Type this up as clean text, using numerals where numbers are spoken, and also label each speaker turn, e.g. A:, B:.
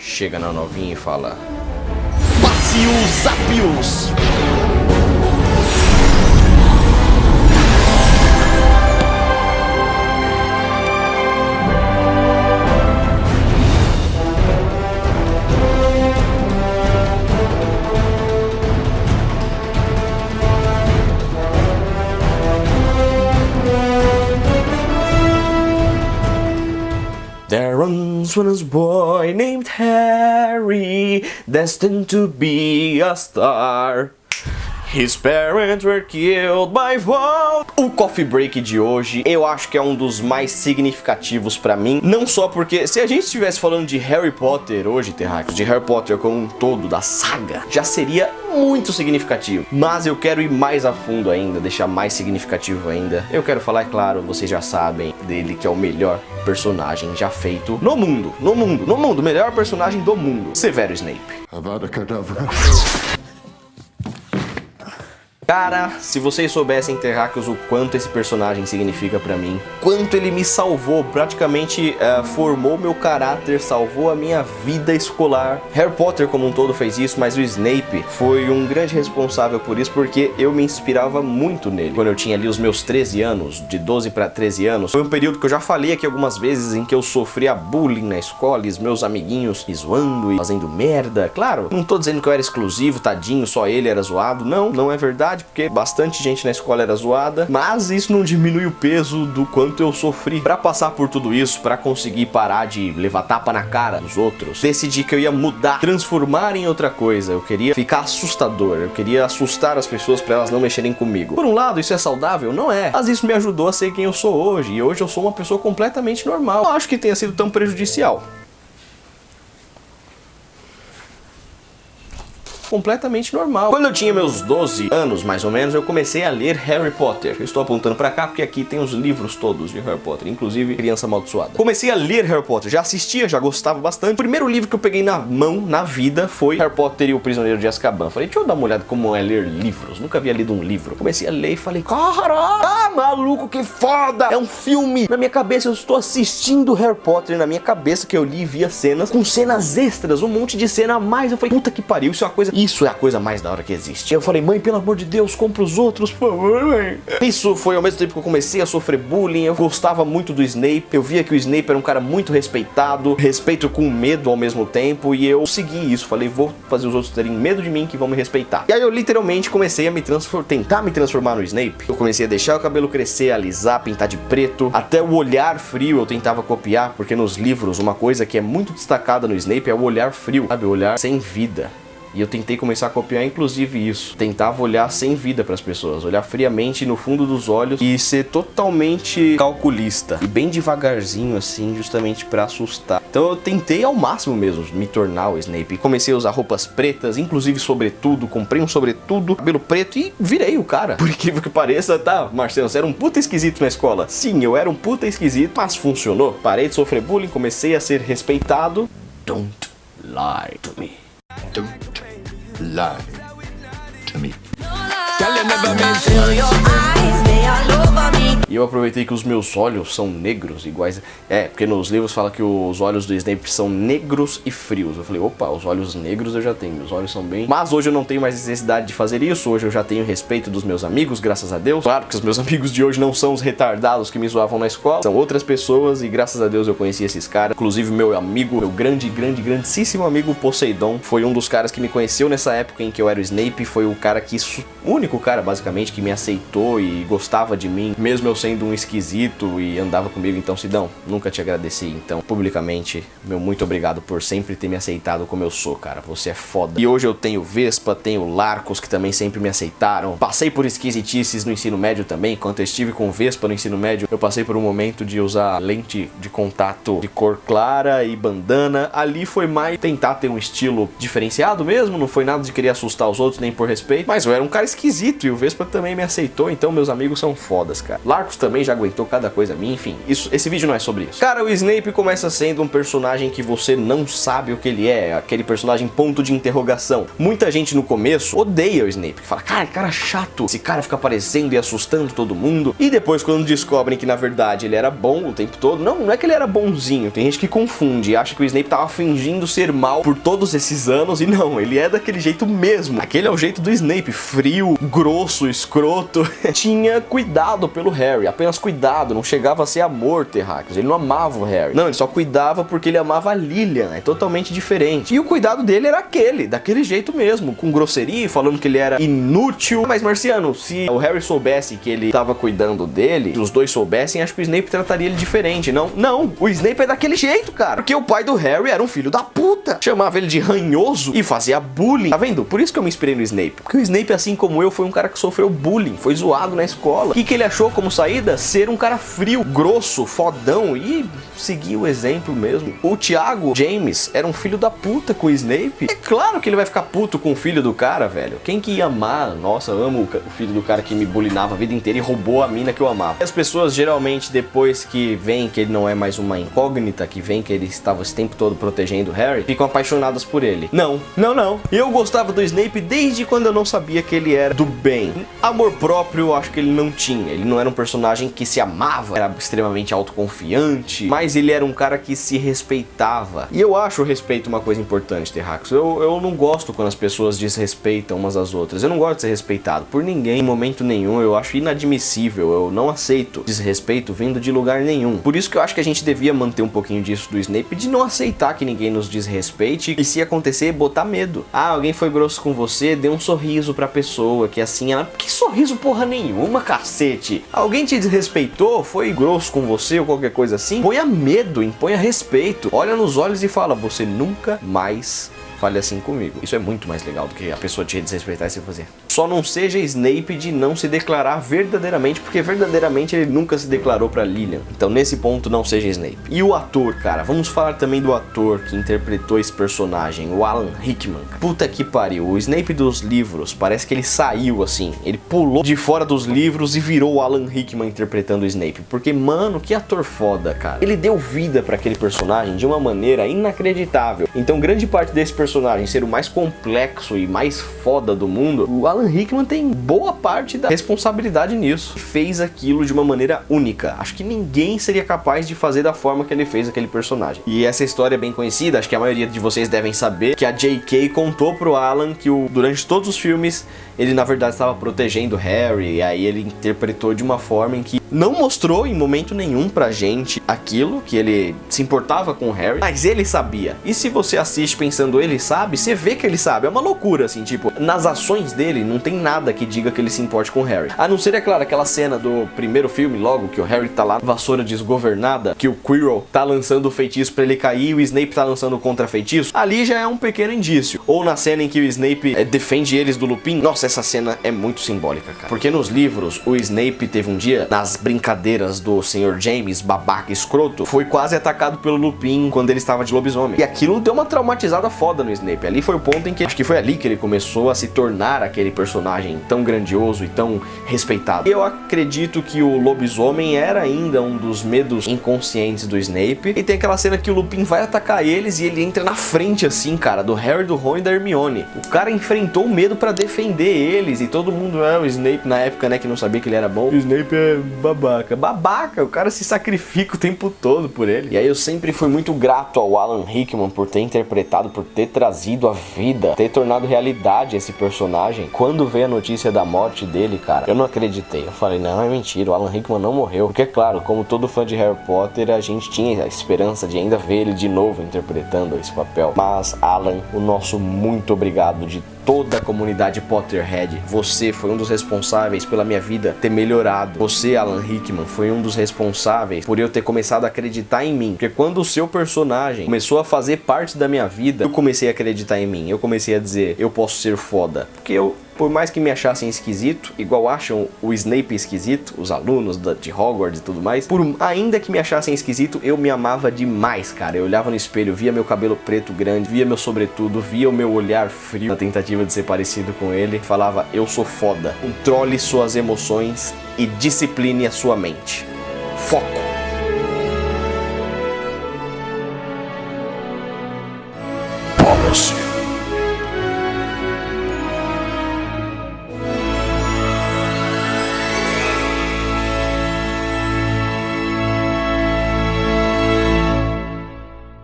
A: chega na novinha e fala: Passius Apius! There once was a boy named Harry, destined to be a star. His parents were killed by Voldemort. O Coffee Break de hoje, eu acho que é um dos mais significativos pra mim. Não só porque, se a gente estivesse falando de Harry Potter hoje, terráqueos, de Harry Potter como um todo, da saga, já seria muito significativo. Mas eu quero ir mais a fundo ainda, deixar mais significativo ainda. Eu quero falar, é claro, vocês já sabem dele, que é o melhor personagem já feito no mundo. O melhor personagem do mundo. Severo Snape.
B: Avada Kedavra.
A: Cara, se vocês soubessem, terráqueos, o quanto esse personagem significa pra mim, quanto ele me salvou, praticamente formou meu caráter, salvou a minha vida escolar. Harry Potter como um todo fez isso, mas o Snape foi um grande responsável por isso, porque eu me inspirava muito nele. Quando eu tinha ali os meus 13 anos, de 12 pra 13 anos, foi um período que eu já falei aqui algumas vezes, em que eu sofria bullying na escola, e os meus amiguinhos me zoando e fazendo merda. Claro, não tô dizendo que eu era exclusivo, tadinho, só ele era zoado, não é verdade, porque bastante gente na escola era zoada, mas isso não diminui o peso do quanto eu sofri. Pra passar por tudo isso, pra conseguir parar de levar tapa na cara dos outros, decidi que eu ia mudar, transformar em outra coisa. Eu queria ficar assustador, eu queria assustar as pessoas pra elas não mexerem comigo. Por um lado, isso é saudável? Não é, mas isso me ajudou a ser quem eu sou hoje, e hoje eu sou uma pessoa completamente normal. Não acho que tenha sido tão prejudicial. Completamente normal. Quando eu tinha meus 12 anos, mais ou menos, eu comecei a ler Harry Potter. Eu estou apontando pra cá porque aqui tem os livros todos de Harry Potter, inclusive Criança Amaldiçoada. Comecei a ler Harry Potter, já assistia, já gostava bastante. O primeiro livro que eu peguei na mão, na vida, foi Harry Potter e o Prisioneiro de Azkaban. Falei, deixa eu dar uma olhada como é ler livros. Nunca havia lido um livro. Comecei a ler e falei, caraca, maluco, que foda! É um filme! Na minha cabeça, eu estou assistindo Harry Potter, na minha cabeça que eu li e via cenas, com cenas extras, um monte de cena a mais. Eu falei, puta que pariu, isso é a coisa mais da hora que existe. Eu falei, mãe, pelo amor de Deus, compra os outros, por favor, mãe. Isso foi ao mesmo tempo que eu comecei a sofrer bullying. Eu gostava muito do Snape. Eu via que o Snape era um cara muito respeitado, respeito com medo ao mesmo tempo, e eu segui isso. Falei, vou fazer os outros terem medo de mim, que vão me respeitar. E aí eu literalmente comecei a tentar me transformar no Snape. Eu comecei a deixar o cabelo crescer, alisar, pintar de preto. Até o olhar frio eu tentava copiar, porque nos livros uma coisa que é muito destacada no Snape é o olhar frio, sabe? O olhar sem vida. E eu tentei começar a copiar inclusive isso. Tentava olhar sem vida para as pessoas, olhar friamente no fundo dos olhos e ser totalmente calculista. E bem devagarzinho assim, justamente para assustar. Então eu tentei ao máximo mesmo me tornar o Snape. Comecei a usar roupas pretas, inclusive sobretudo. Comprei um sobretudo, cabelo preto e virei o cara. Por incrível que pareça, tá, Marcelo, você era um puta esquisito na escola. Sim, eu era um puta esquisito, mas funcionou. Parei de sofrer bullying, comecei a ser respeitado. Don't lie to me.
B: Don't lie to me.
A: E eu aproveitei que os meus olhos são negros, iguais... porque nos livros fala que os olhos do Snape são negros e frios. Eu falei, opa, os olhos negros eu já tenho, meus olhos são bem... Mas hoje eu não tenho mais necessidade de fazer isso, hoje eu já tenho respeito dos meus amigos, graças a Deus. Claro que os meus amigos de hoje não são os retardados que me zoavam na escola, são outras pessoas, e graças a Deus eu conheci esses caras. Inclusive meu amigo, meu grandíssimo amigo Poseidon, foi um dos caras que me conheceu nessa época em que eu era o Snape. Foi o cara que... o único cara, basicamente, que me aceitou e gostava de mim, mesmo eu sendo um esquisito, e andava comigo. Então, Sidão, nunca te agradeci. Então, publicamente, meu muito obrigado por sempre ter me aceitado como eu sou, cara. Você é foda. E hoje eu tenho Vespa, tenho Larcos, que também sempre me aceitaram. Passei por esquisitices no ensino médio também. Enquanto eu estive com Vespa no ensino médio, eu passei por um momento de usar lente de contato de cor clara e bandana. Ali foi mais tentar ter um estilo diferenciado mesmo. Não foi nada de querer assustar os outros, nem por respeito. Mas eu era um cara esquisito e o Vespa também me aceitou. Então, meus amigos são fodas, cara. Larcos Marcos também já aguentou cada coisa minha, enfim, esse vídeo não é sobre isso. Cara, o Snape começa sendo um personagem que você não sabe o que ele é, aquele personagem ponto de interrogação. Muita gente no começo odeia o Snape, que fala, cara chato, esse cara fica aparecendo e assustando todo mundo. E depois, quando descobrem que na verdade ele era bom o tempo todo, não é que ele era bonzinho, tem gente que confunde e acha que o Snape tava fingindo ser mal por todos esses anos, e não, ele é daquele jeito mesmo. Aquele é o jeito do Snape, frio, grosso, escroto. Tinha cuidado pelo Harry, apenas cuidado, não chegava a ser amor, Terráqueos, ele não amava o Harry. Não, ele só cuidava porque ele amava a Lilian, é totalmente diferente. E o cuidado dele era daquele jeito mesmo, com grosseria, falando que ele era inútil. Mas, Marciano, se o Harry soubesse que ele tava cuidando dele, se os dois soubessem, acho que o Snape trataria ele diferente, não, o Snape é daquele jeito, cara, porque o pai do Harry era um filho da puta, chamava ele de ranhoso e fazia bullying, tá vendo? Por isso que eu me inspirei no Snape, porque o Snape, assim como eu, foi um cara que sofreu bullying, foi zoado na escola. O que ele achou como saída? Ser um cara frio, grosso, fodão e seguir o exemplo mesmo. O Thiago James era um filho da puta com o Snape. É claro que ele vai ficar puto com o filho do cara, velho. Quem que ia amar? Nossa, eu amo o filho do cara que me bullyingava a vida inteira e roubou a mina que eu amava. E as pessoas geralmente, depois que veem que ele não é mais uma incógnita, que veem que ele estava esse tempo todo protegendo o Harry, ficam apaixonadas por ele. Não. Eu gostava do Snape desde quando eu não sabia que ele era do bem. Amor próprio, eu acho que ele não tinha. Ele não era um personagem que se amava, era extremamente autoconfiante, mas ele era um cara que se respeitava. E eu acho o respeito uma coisa importante, Terráqueos. Eu não gosto quando as pessoas desrespeitam umas às outras. Eu não gosto de ser respeitado por ninguém, em momento nenhum. Eu acho inadmissível, eu não aceito desrespeito vindo de lugar nenhum. Por isso que eu acho que a gente devia manter um pouquinho disso do Snape, de não aceitar que ninguém nos desrespeite, e se acontecer, botar medo. Ah, alguém foi grosso com você, dê um sorriso pra pessoa, que assim ela... Que sorriso porra nenhuma, cacete! Alguém te desrespeitou, foi grosso com você ou qualquer coisa assim, ponha medo, imponha respeito, olha nos olhos e fala, você nunca mais fale assim comigo. Isso é muito mais legal do que a pessoa te desrespeitar e se fazer. Só não seja Snape de não se declarar verdadeiramente, porque verdadeiramente ele nunca se declarou pra Lilian. Então nesse ponto não seja Snape. E o ator, cara, vamos falar também do ator que interpretou esse personagem, o Alan Rickman. Puta que pariu, o Snape dos livros, parece que ele saiu assim, ele pulou de fora dos livros e virou o Alan Rickman interpretando o Snape. Porque, mano, que ator foda, cara. Ele deu vida pra aquele personagem de uma maneira inacreditável. Então grande parte desse personagem ser o mais complexo e mais foda do mundo, o Alan Rickman tem boa parte da responsabilidade nisso. Fez aquilo de uma maneira única. Acho que ninguém seria capaz de fazer da forma que ele fez aquele personagem. E essa história é bem conhecida, acho que a maioria de vocês devem saber, que a J.K. contou pro Alan que durante todos os filmes ele na verdade estava protegendo o Harry, e aí ele interpretou de uma forma em que não mostrou em momento nenhum pra gente aquilo, que ele se importava com o Harry, mas ele sabia. E se você assiste pensando ele sabe, você vê que ele sabe. É uma loucura, assim, tipo, nas ações dele não tem nada que diga que ele se importe com o Harry. A não ser, é claro, aquela cena do primeiro filme, logo, que o Harry tá lá, vassoura desgovernada, que o Quirrell tá lançando o feitiço pra ele cair e o Snape tá lançando o contra-feitiço. Ali já é um pequeno indício. Ou na cena em que o Snape defende eles do Lupin. Nossa, essa cena é muito simbólica, cara. Porque nos livros, o Snape teve um dia, nas brincadeiras do Sr. James, babaca escroto, foi quase atacado pelo Lupin quando ele estava de lobisomem. E aquilo deu uma traumatizada foda no Snape. Ali foi o ponto em que, acho que foi ali que ele começou a se tornar aquele personagem tão grandioso e tão respeitado. Eu acredito que o lobisomem era ainda um dos medos inconscientes do Snape. E tem aquela cena que o Lupin vai atacar eles e ele entra na frente assim, cara, do Harry, do Ron e da Hermione. O cara enfrentou o medo pra defender eles e todo mundo, o Snape na época, né, que não sabia que ele era bom. O Snape é babaca. Babaca, o cara se sacrifica o tempo todo por ele. E aí eu sempre fui muito grato ao Alan Rickman por ter interpretado, por ter trazido a vida, ter tornado realidade esse personagem. Quando veio a notícia da morte dele, cara, eu não acreditei. Eu falei, não, é mentira, o Alan Rickman não morreu. Porque, claro, como todo fã de Harry Potter, a gente tinha a esperança de ainda ver ele de novo interpretando esse papel. Mas, Alan, o nosso muito obrigado de toda a comunidade Potterhead. Você foi um dos responsáveis pela minha vida ter melhorado. Você, Alan Rickman, foi um dos responsáveis por eu ter começado a acreditar em mim. Porque quando o seu personagem começou a fazer parte da minha vida, eu comecei a acreditar em mim. Eu comecei a dizer, eu posso ser foda. Porque eu Por mais que me achassem esquisito, igual acham o Snape esquisito, os alunos de Hogwarts e tudo mais, ainda que me achassem esquisito, eu me amava demais, cara. Eu olhava no espelho, via meu cabelo preto grande, via meu sobretudo, via o meu olhar frio na tentativa de ser parecido com ele, falava, eu sou foda. Controle suas emoções e discipline a sua mente. Foco.
B: Policy.